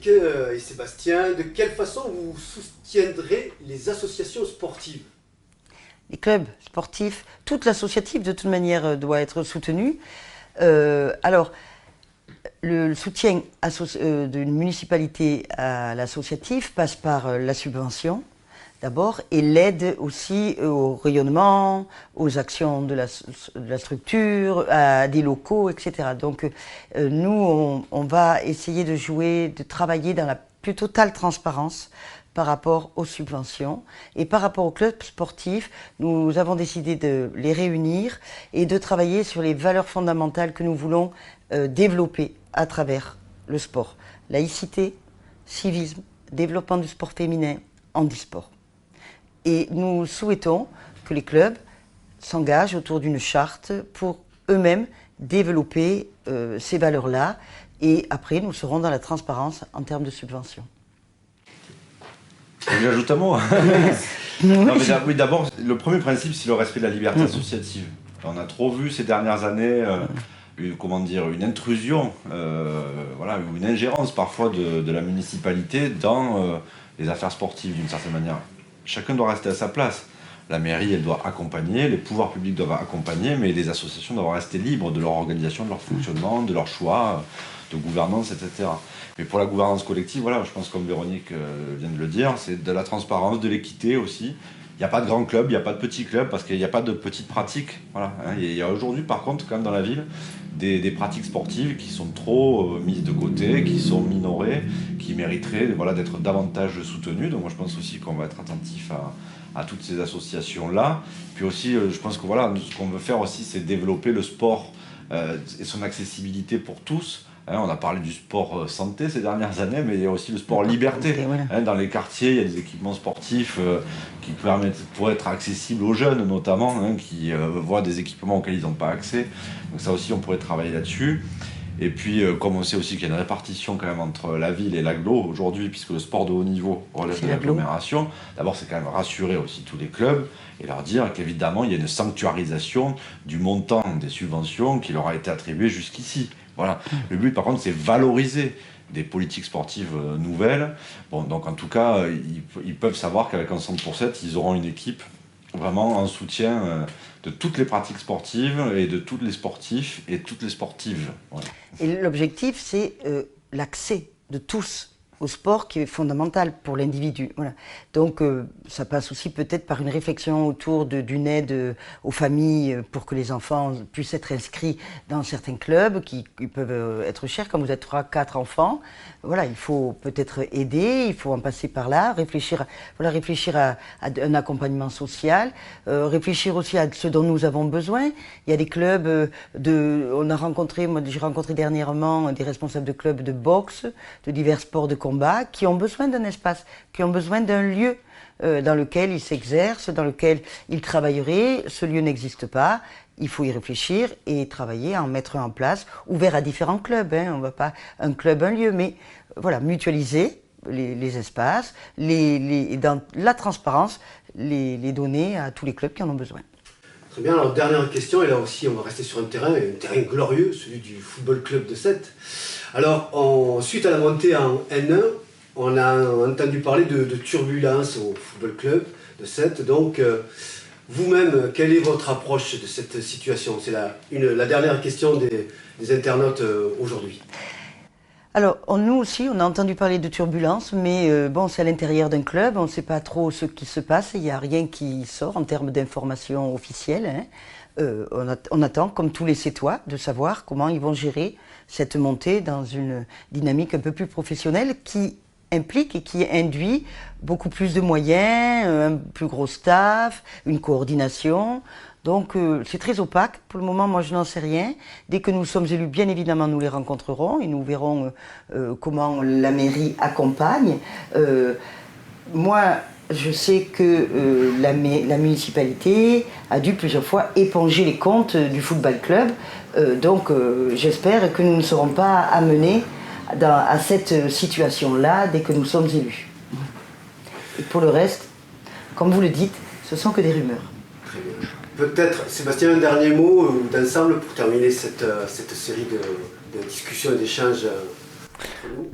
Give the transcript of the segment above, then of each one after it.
Véronique et Sébastien, de quelle façon vous soutiendrez les associations sportives? Les clubs sportifs, toute l'associative de toute manière doit être soutenue. Alors, le soutien d'une municipalité à l'associatif passe par la subvention d'abord et l'aide aussi au rayonnement, aux actions de la structure, à des locaux, etc. Donc nous, on va essayer de travailler dans la plus totale transparence par rapport aux subventions. Et par rapport aux clubs sportifs, nous avons décidé de les réunir et de travailler sur les valeurs fondamentales que nous voulons développer à travers le sport. Laïcité, civisme, développement du sport féminin, handisport. Et nous souhaitons que les clubs s'engagent autour d'une charte pour eux-mêmes développer ces valeurs-là. Et après, nous serons dans la transparence en termes de subventions. J'ajoute un mot. Non, mais oui, d'abord, le premier principe, c'est le respect de la liberté associative. On a trop vu ces dernières années une intrusion, ou une ingérence parfois de la municipalité dans les affaires sportives d'une certaine manière. Chacun doit rester à sa place. La mairie, elle doit accompagner, les pouvoirs publics doivent accompagner, mais les associations doivent rester libres de leur organisation, de leur fonctionnement, de leur choix, de gouvernance, etc. Mais pour la gouvernance collective, voilà, je pense comme Véronique vient de le dire, c'est de la transparence, de l'équité aussi. Il n'y a pas de grands clubs, il n'y a pas de petits clubs, parce qu'il n'y a pas de petites pratiques. Voilà, hein. Il y a aujourd'hui, par contre, quand même dans la ville, des pratiques sportives qui sont trop mises de côté, qui sont minorées, qui mériteraient d'être davantage soutenues. Donc moi, je pense aussi qu'on va être attentif à toutes ces associations-là. Puis aussi, je pense que ce qu'on veut faire aussi, c'est développer le sport et son accessibilité pour tous. On a parlé du sport santé ces dernières années, mais il y a aussi le sport liberté. Dans les quartiers, il y a des équipements sportifs qui pourraient être accessibles aux jeunes, notamment, qui voient des équipements auxquels ils n'ont pas accès. Donc ça aussi, on pourrait travailler là-dessus. Et puis, comme on sait aussi qu'il y a une répartition quand même entre la ville et l'agglo aujourd'hui, puisque le sport de haut niveau relève de l'agglomération, d'abord, c'est quand même rassurer aussi tous les clubs et leur dire qu'évidemment, il y a une sanctuarisation du montant des subventions qui leur a été attribué jusqu'ici. Voilà. Le but, par contre, c'est valoriser des politiques sportives nouvelles. Bon, donc, en tout cas, ils peuvent savoir qu'avec un centre pour 7, ils auront une équipe vraiment en soutien de toutes les pratiques sportives et de tous les sportifs et toutes les sportives. Voilà. Et l'objectif, c'est l'accès de tous au sport qui est fondamental pour l'individu. Voilà. Donc ça passe aussi peut-être par une réflexion autour d'une aide aux familles pour que les enfants puissent être inscrits dans certains clubs qui peuvent être chers. Quand vous êtes 3-4 enfants, voilà, il faut peut-être aider, il faut en passer par là, réfléchir à un accompagnement social, réfléchir aussi à ce dont nous avons besoin. Il y a des clubs j'ai rencontré dernièrement des responsables de clubs de boxe, de divers sports de combat, qui ont besoin d'un espace, qui ont besoin d'un lieu dans lequel ils s'exercent, dans lequel ils travailleraient. Ce lieu n'existe pas. Il faut y réfléchir et travailler à en mettre en place, ouvert à différents clubs. On ne va pas un club, un lieu, mais voilà, mutualiser les espaces, dans la transparence, les donner à tous les clubs qui en ont besoin. Très bien, alors dernière question, et là aussi on va rester sur un terrain glorieux, celui du football club de Sète. Alors, suite à la montée en N1, on a entendu parler de turbulences au football club de Sète. Donc, vous-même, quelle est votre approche de cette situation? C'est la dernière question des internautes aujourd'hui. Alors, nous aussi, on a entendu parler de turbulences, mais c'est à l'intérieur d'un club, on ne sait pas trop ce qui se passe, il n'y a rien qui sort en termes d'informations officielles. On attend, comme tous les Sétois, de savoir comment ils vont gérer cette montée dans une dynamique un peu plus professionnelle qui implique et qui induit beaucoup plus de moyens, un plus gros staff, une coordination. Donc c'est très opaque. Pour le moment, moi je n'en sais rien. Dès que nous sommes élus, bien évidemment, nous les rencontrerons et nous verrons comment la mairie accompagne. Moi, je sais que la municipalité a dû plusieurs fois éponger les comptes du football club. Donc j'espère que nous ne serons pas amenés à cette situation-là dès que nous sommes élus. Et pour le reste, comme vous le dites, ce sont que des rumeurs. Très bien. Peut-être, Sébastien, un dernier mot d'ensemble pour terminer cette série de discussions et d'échanges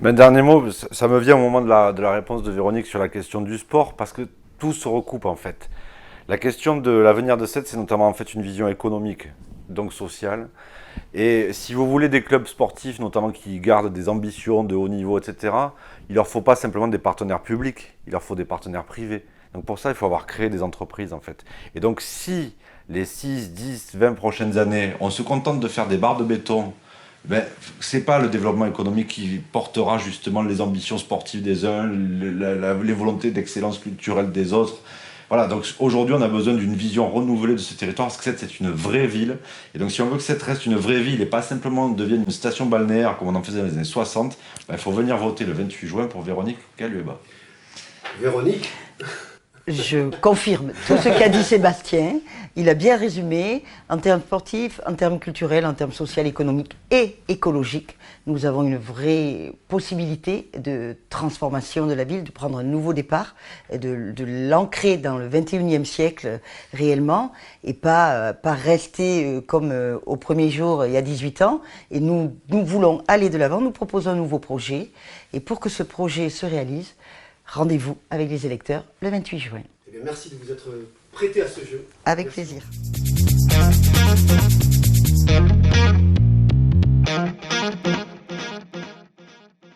Un dernier mot, ça me vient au moment de la réponse de Véronique sur la question du sport, parce que tout se recoupe en fait. La question de l'avenir de Sète, c'est notamment en fait une vision économique, donc sociale. Et si vous voulez des clubs sportifs, notamment qui gardent des ambitions de haut niveau, etc., il ne leur faut pas simplement des partenaires publics, il leur faut des partenaires privés. Donc pour ça, il faut avoir créé des entreprises en fait. Et donc si les 6, 10, 20 prochaines années, on se contente de faire des barres de béton, ben, ce n'est pas le développement économique qui portera justement les ambitions sportives des uns, les volontés d'excellence culturelle des autres. Voilà, donc aujourd'hui on a besoin d'une vision renouvelée de ce territoire, parce que Sète c'est une vraie ville. Et donc si on veut que Sète reste une vraie ville et pas simplement devienne une station balnéaire comme on en faisait dans les années 60, ben, il faut venir voter le 28 juin pour Véronique Calueba. Véronique? Je confirme tout ce qu'a dit Sébastien. Il a bien résumé en termes sportifs, en termes culturels, en termes social, économiques et écologiques. Nous avons une vraie possibilité de transformation de la ville, de prendre un nouveau départ, de l'ancrer dans le 21e siècle réellement et pas rester comme au premier jour il y a 18 ans. Et nous voulons aller de l'avant, nous proposons un nouveau projet. Et pour que ce projet se réalise, rendez-vous avec les électeurs le 28 juin. Eh bien, merci de vous être prêté à ce jeu. Avec Merci. plaisir.